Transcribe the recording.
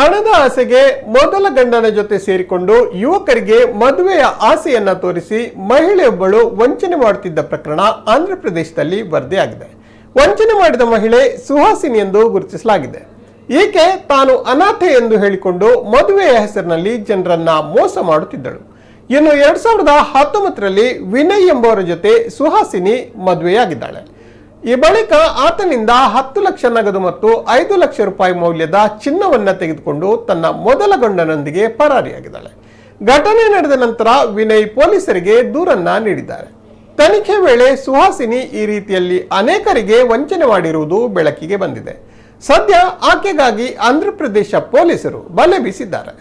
ಹಣದ ಆಸೆಗೆ ಮೊದಲ ಗಂಡನ ಜೊತೆ ಸೇರಿಕೊಂಡು ಯುವಕರಿಗೆ ಮದುವೆಯ ಆಸೆಯನ್ನ ತೋರಿಸಿ ಮಹಿಳೆಯೊಬ್ಬಳು ವಂಚನೆ ಮಾಡುತ್ತಿದ್ದ ಪ್ರಕರಣ ಆಂಧ್ರಪ್ರದೇಶದಲ್ಲಿ ವರದಿಯಾಗಿದೆ. ವಂಚನೆ ಮಾಡಿದ ಮಹಿಳೆ ಸುಹಾಸಿನಿ ಎಂದು ಗುರುತಿಸಲಾಗಿದೆ. ಈಕೆ ತಾನು ಅನಾಥೆ ಎಂದು ಹೇಳಿಕೊಂಡು ಮದುವೆಯ ಹೆಸರಿನಲ್ಲಿ ಜನರನ್ನ ಮೋಸ ಮಾಡುತ್ತಿದ್ದಳು. ಇನ್ನು 2019ರಲ್ಲಿ ವಿನಯ್ ಎಂಬುವರ ಜೊತೆ ಸುಹಾಸಿನಿ ಮದುವೆಯಾಗಿದ್ದಾಳೆ. ಈ ಬಳಿಕ ಆತನಿಂದ 10 ಲಕ್ಷ ನಗದು ಮತ್ತು 5 ಲಕ್ಷ ರೂಪಾಯಿ ಮೌಲ್ಯದ ಚಿನ್ನವನ್ನ ತೆಗೆದುಕೊಂಡು ತನ್ನ ಮೊದಲ ಗಂಡನೊಂದಿಗೆ ಪರಾರಿಯಾಗಿದ್ದಾಳೆ. ಘಟನೆ ನಡೆದ ನಂತರ ವಿನಯ್ ಪೊಲೀಸರಿಗೆ ದೂರನ್ನ ನೀಡಿದ್ದಾರೆ. ತನಿಖೆ ವೇಳೆ ಸುಹಾಸಿನಿ ಈ ರೀತಿಯಲ್ಲಿ ಅನೇಕರಿಗೆ ವಂಚನೆ ಮಾಡಿರುವುದು ಬೆಳಕಿಗೆ ಬಂದಿದೆ. ಸದ್ಯ ಆಕೆಗಾಗಿ ಆಂಧ್ರಪ್ರದೇಶ ಪೊಲೀಸರು ಬಲೆ ಬೀಸಿದ್ದಾರೆ.